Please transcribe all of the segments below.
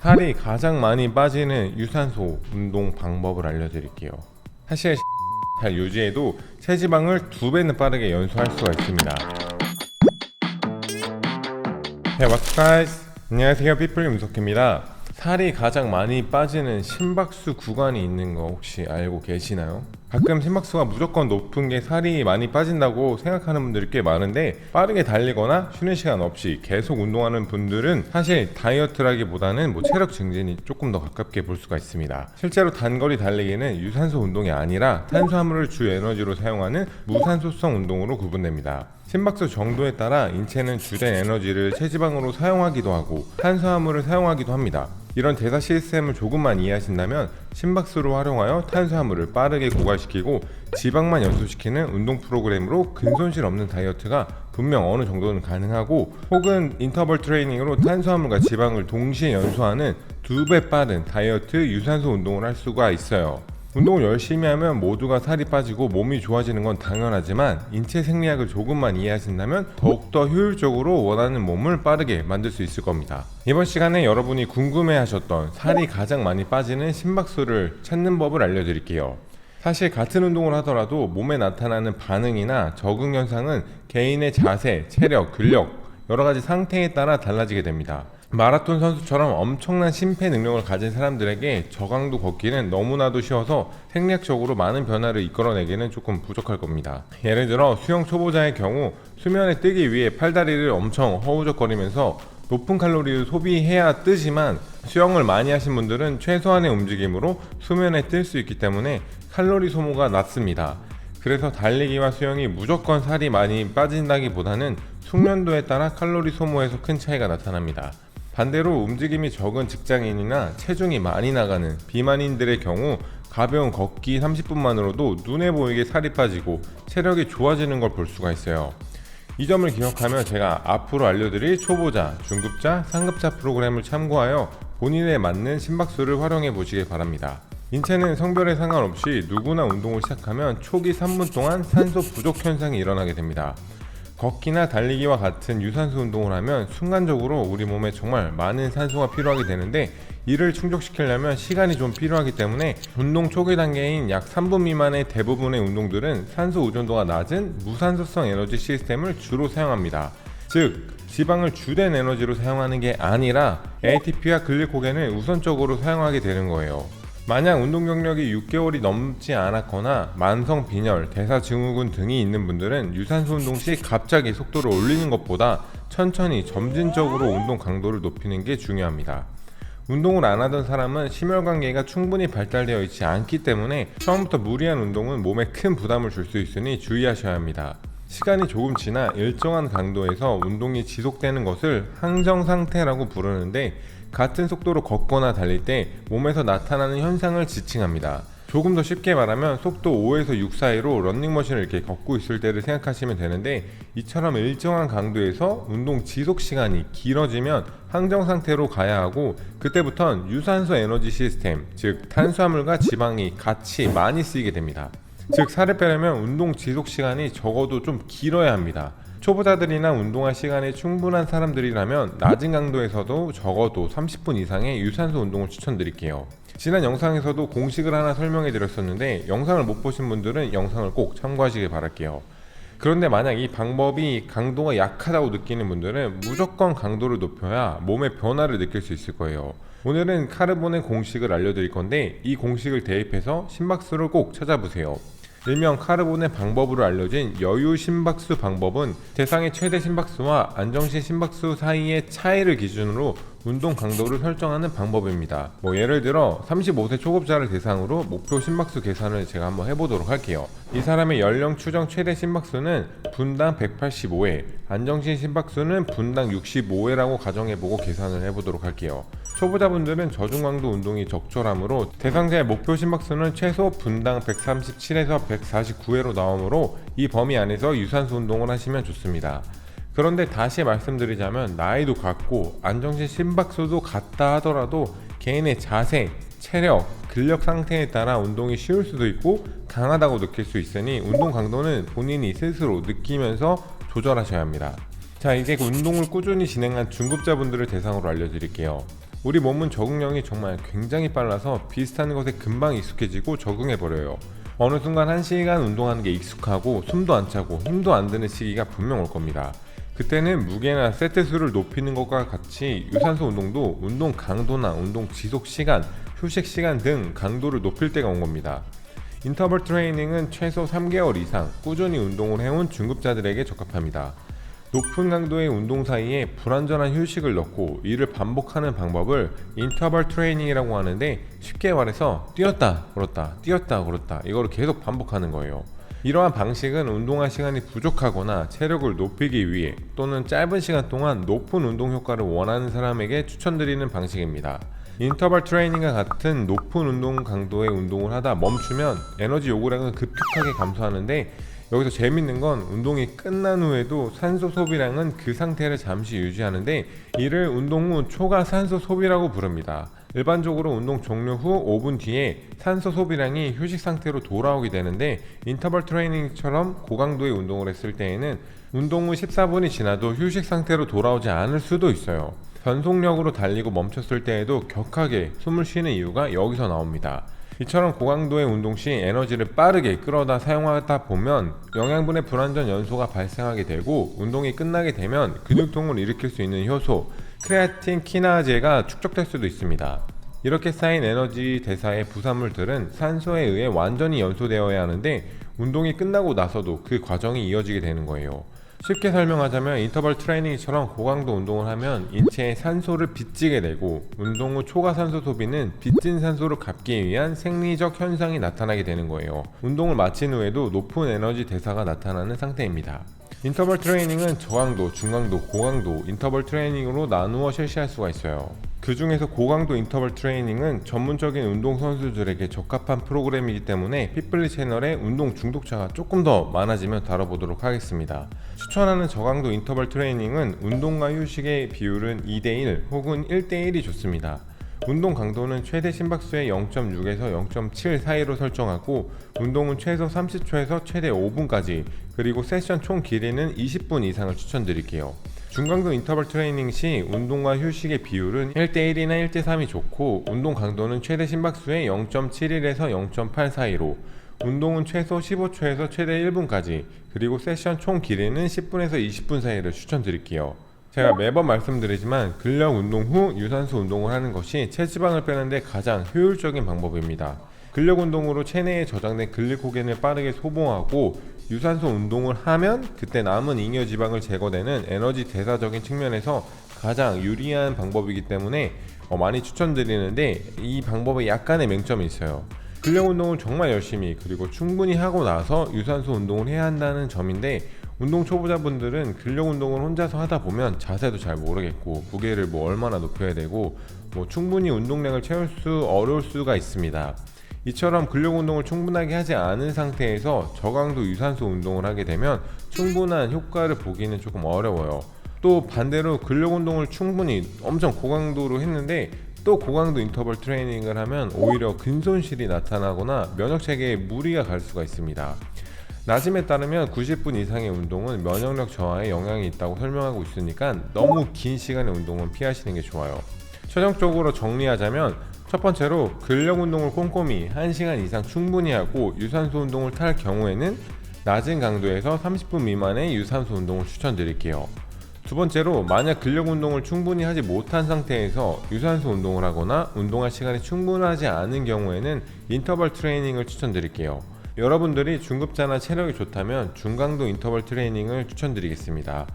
살이 가장 많이 빠지는 유산소 운동 방법을 알려드릴게요. 사실 잘 유지해도 체지방을 2배는 빠르게 연소할 수가 있습니다. Hey, what's up, guys? 안녕하세요, 피플 윤석입니다. 살이 가장 많이 빠지는 심박수 구간이 있는 거 혹시 알고 계시나요? 가끔 심박수가 무조건 높은 게 살이 많이 빠진다고 생각하는 분들이 꽤 많은데, 빠르게 달리거나 쉬는 시간 없이 계속 운동하는 분들은 사실 다이어트라기보다는 체력 증진이 조금 더 가깝게 볼 수가 있습니다. 실제로 단거리 달리기는 유산소 운동이 아니라 탄수화물을 주 에너지로 사용하는 무산소성 운동으로 구분됩니다. 심박수 정도에 따라 인체는 주된 에너지를 체지방으로 사용하기도 하고 탄수화물을 사용하기도 합니다. 이런 대사 시스템을 조금만 이해하신다면 심박수를 활용하여 탄수화물을 빠르게 고갈시키고 지방만 연소시키는 운동 프로그램으로 근손실 없는 다이어트가 분명 어느 정도는 가능하고, 혹은 인터벌 트레이닝으로 탄수화물과 지방을 동시에 연소하는 2배 빠른 다이어트 유산소 운동을 할 수가 있어요. 운동을 열심히 하면 모두가 살이 빠지고 몸이 좋아지는 건 당연하지만, 인체 생리학을 조금만 이해하신다면 더욱더 효율적으로 원하는 몸을 빠르게 만들 수 있을 겁니다. 이번 시간에 여러분이 궁금해하셨던 살이 가장 많이 빠지는 심박수를 찾는 법을 알려드릴게요. 사실 같은 운동을 하더라도 몸에 나타나는 반응이나 적응 현상은 개인의 자세, 체력, 근력, 여러가지 상태에 따라 달라지게 됩니다. 마라톤 선수처럼 엄청난 심폐 능력을 가진 사람들에게 저강도 걷기는 너무나도 쉬워서 생리학적으로 많은 변화를 이끌어내기는 조금 부족할 겁니다. 예를 들어 수영 초보자의 경우 수면에 뜨기 위해 팔다리를 엄청 허우적거리면서 높은 칼로리를 소비해야 뜨지만, 수영을 많이 하신 분들은 최소한의 움직임으로 수면에 뜰 수 있기 때문에 칼로리 소모가 낮습니다. 그래서 달리기와 수영이 무조건 살이 많이 빠진다기보다는 숙련도에 따라 칼로리 소모에서 큰 차이가 나타납니다. 반대로 움직임이 적은 직장인이나 체중이 많이 나가는 비만인들의 경우 가벼운 걷기 30분만으로도 눈에 보이게 살이 빠지고 체력이 좋아지는 걸 볼 수가 있어요. 이 점을 기억하면 제가 앞으로 알려드릴 초보자, 중급자, 상급자 프로그램을 참고하여 본인에 맞는 심박수를 활용해 보시길 바랍니다. 인체는 성별에 상관없이 누구나 운동을 시작하면 초기 3분 동안 산소 부족 현상이 일어나게 됩니다. 걷기나 달리기와 같은 유산소 운동을 하면 순간적으로 우리 몸에 정말 많은 산소가 필요하게 되는데, 이를 충족시키려면 시간이 좀 필요하기 때문에 운동 초기 단계인 약 3분 미만의 대부분의 운동들은 산소 의존도가 낮은 무산소성 에너지 시스템을 주로 사용합니다. 즉, 지방을 주된 에너지로 사용하는 게 아니라 ATP와 글리코겐을 우선적으로 사용하게 되는 거예요. 만약 운동 경력이 6개월이 넘지 않았거나 만성 빈혈, 대사증후군 등이 있는 분들은 유산소 운동 시 갑자기 속도를 올리는 것보다 천천히 점진적으로 운동 강도를 높이는 게 중요합니다. 운동을 안 하던 사람은 심혈관계가 충분히 발달되어 있지 않기 때문에 처음부터 무리한 운동은 몸에 큰 부담을 줄 수 있으니 주의하셔야 합니다. 시간이 조금 지나 일정한 강도에서 운동이 지속되는 것을 항정 상태라고 부르는데, 같은 속도로 걷거나 달릴 때 몸에서 나타나는 현상을 지칭합니다. 조금 더 쉽게 말하면 속도 5에서 6 사이로 런닝머신을 이렇게 걷고 있을 때를 생각하시면 되는데, 이처럼 일정한 강도에서 운동 지속 시간이 길어지면 항정 상태로 가야 하고, 그때부터는 유산소 에너지 시스템, 즉 탄수화물과 지방이 같이 많이 쓰이게 됩니다. 즉, 살을 빼려면 운동 지속 시간이 적어도 좀 길어야 합니다. 초보자들이나 운동할 시간이 충분한 사람들이라면 낮은 강도에서도 적어도 30분 이상의 유산소 운동을 추천드릴게요. 지난 영상에서도 공식을 하나 설명해 드렸었는데, 영상을 못 보신 분들은 영상을 꼭 참고하시길 바랄게요. 그런데 만약 이 방법이 강도가 약하다고 느끼는 분들은 무조건 강도를 높여야 몸의 변화를 느낄 수 있을 거예요. 오늘은 카르본의 공식을 알려드릴 건데, 이 공식을 대입해서 심박수를 꼭 찾아보세요. 일명 카르본의 방법으로 알려진 여유 심박수 방법은 대상의 최대 심박수와 안정시 심박수 사이의 차이를 기준으로 운동 강도를 설정하는 방법입니다. 예를 들어 35세 초급자를 대상으로 목표 심박수 계산을 제가 한번 해보도록 할게요. 이 사람의 연령 추정 최대 심박수는 분당 185회, 안정시 심박수는 분당 65회라고 가정해보고 계산을 해보도록 할게요. 초보자분들은 저중강도 운동이 적절하므로 대상자의 목표 심박수는 최소 분당 137에서 149회로 나오므로 이 범위 안에서 유산소 운동을 하시면 좋습니다. 그런데 다시 말씀드리자면, 나이도 같고 안정시 심박수도 같다 하더라도 개인의 자세, 체력, 근력 상태에 따라 운동이 쉬울 수도 있고 강하다고 느낄 수 있으니 운동 강도는 본인이 스스로 느끼면서 조절하셔야 합니다. 자, 이제 운동을 꾸준히 진행한 중급자분들을 대상으로 알려드릴게요. 우리 몸은 적응력이 정말 굉장히 빨라서 비슷한 것에 금방 익숙해지고 적응해버려요. 어느 순간 1시간 운동하는 게 익숙하고 숨도 안 차고 힘도 안 드는 시기가 분명 올 겁니다. 그때는 무게나 세트 수를 높이는 것과 같이 유산소 운동도 운동 강도나 운동 지속 시간, 휴식 시간 등 강도를 높일 때가 온 겁니다. 인터벌 트레이닝은 최소 3개월 이상 꾸준히 운동을 해온 중급자들에게 적합합니다. 높은 강도의 운동 사이에 불완전한 휴식을 넣고 이를 반복하는 방법을 인터벌 트레이닝이라고 하는데, 쉽게 말해서 뛰었다 걸었다 뛰었다 걸었다 이거를 계속 반복하는 거예요. 이러한 방식은 운동할 시간이 부족하거나 체력을 높이기 위해 또는 짧은 시간 동안 높은 운동 효과를 원하는 사람에게 추천드리는 방식입니다. 인터벌 트레이닝과 같은 높은 운동 강도의 운동을 하다 멈추면 에너지 요구량은 급격하게 감소하는데, 여기서 재밌는 건 운동이 끝난 후에도 산소 소비량은 그 상태를 잠시 유지하는데, 이를 운동 후 초과 산소 소비라고 부릅니다. 일반적으로 운동 종료 후 5분 뒤에 산소 소비량이 휴식 상태로 돌아오게 되는데, 인터벌 트레이닝처럼 고강도의 운동을 했을 때에는 운동 후 14분이 지나도 휴식 상태로 돌아오지 않을 수도 있어요. 전속력으로 달리고 멈췄을 때에도 격하게 숨을 쉬는 이유가 여기서 나옵니다. 이처럼 고강도의 운동 시 에너지를 빠르게 끌어다 사용하다 보면 영양분의 불완전 연소가 발생하게 되고, 운동이 끝나게 되면 근육통을 일으킬 수 있는 효소 크레아틴 키나제가 축적될 수도 있습니다. 이렇게 쌓인 에너지 대사의 부산물들은 산소에 의해 완전히 연소되어야 하는데, 운동이 끝나고 나서도 그 과정이 이어지게 되는 거예요. 쉽게 설명하자면 인터벌 트레이닝처럼 고강도 운동을 하면 인체에 산소를 빚지게 되고, 운동 후 초과 산소 소비는 빚진 산소를 갚기 위한 생리적 현상이 나타나게 되는 거예요. 운동을 마친 후에도 높은 에너지 대사가 나타나는 상태입니다. 인터벌 트레이닝은 저강도, 중강도, 고강도 인터벌 트레이닝으로 나누어 실시할 수가 있어요. 그 중에서 고강도 인터벌 트레이닝은 전문적인 운동선수들에게 적합한 프로그램이기 때문에 핏블리 채널에 운동 중독자가 조금 더 많아지면 다뤄보도록 하겠습니다. 추천하는 저강도 인터벌 트레이닝은 운동과 휴식의 비율은 2대1 혹은 1대1이 좋습니다. 운동 강도는 최대 심박수의 0.6에서 0.7 사이로 설정하고, 운동은 최소 30초에서 최대 5분까지, 그리고 세션 총 길이는 20분 이상을 추천드릴게요. 중강도 인터벌 트레이닝 시 운동과 휴식의 비율은 1대1이나 1대3이 좋고, 운동 강도는 최대 심박수의 0.71에서 0.8 사이로, 운동은 최소 15초에서 최대 1분까지, 그리고 세션 총 길이는 10분에서 20분 사이를 추천드릴게요. 제가 매번 말씀드리지만 근력 운동 후 유산소 운동을 하는 것이 체지방을 빼는데 가장 효율적인 방법입니다. 근력 운동으로 체내에 저장된 글리코겐을 빠르게 소모하고, 유산소 운동을 하면 그때 남은 잉여 지방을 제거되는 에너지 대사적인 측면에서 가장 유리한 방법이기 때문에 많이 추천드리는데, 이 방법에 약간의 맹점이 있어요. 근력 운동을 정말 열심히 그리고 충분히 하고 나서 유산소 운동을 해야 한다는 점인데, 운동 초보자분들은 근력 운동을 혼자서 하다 보면 자세도 잘 모르겠고, 무게를 얼마나 높여야 되고 충분히 운동량을 채울 수 어려울 수가 있습니다. 이처럼 근력 운동을 충분하게 하지 않은 상태에서 저강도 유산소 운동을 하게 되면 충분한 효과를 보기는 조금 어려워요. 또 반대로 근력 운동을 충분히 엄청 고강도로 했는데 또 고강도 인터벌 트레이닝을 하면 오히려 근손실이 나타나거나 면역 체계에 무리가 갈 수가 있습니다. 나짐에 따르면 90분 이상의 운동은 면역력 저하에 영향이 있다고 설명하고 있으니까 너무 긴 시간의 운동은 피하시는 게 좋아요. 최종적으로 정리하자면, 첫 번째로 근력 운동을 꼼꼼히 1시간 이상 충분히 하고 유산소 운동을 탈 경우에는 낮은 강도에서 30분 미만의 유산소 운동을 추천드릴게요. 두 번째로, 만약 근력 운동을 충분히 하지 못한 상태에서 유산소 운동을 하거나 운동할 시간이 충분하지 않은 경우에는 인터벌 트레이닝을 추천드릴게요. 여러분들이 중급자나 체력이 좋다면 중강도 인터벌 트레이닝을 추천드리겠습니다.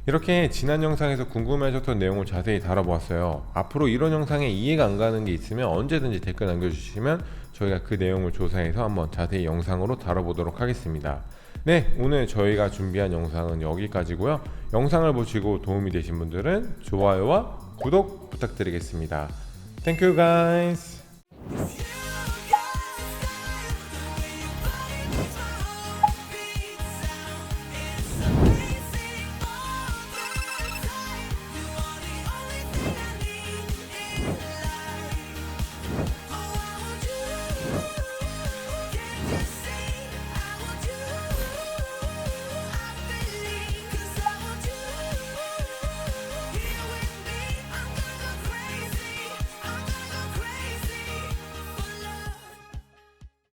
이렇게 지난 영상에서 궁금해하셨던 내용을 자세히 다뤄보았어요. 앞으로 이런 영상에 이해가 안 가는 게 있으면 언제든지 댓글 남겨주시면 저희가 그 내용을 조사해서 한번 자세히 영상으로 다뤄보도록 하겠습니다. 네, 오늘 저희가 준비한 영상은 여기까지고요. 영상을 보시고 도움이 되신 분들은 좋아요와 구독 부탁드리겠습니다. Thank you guys.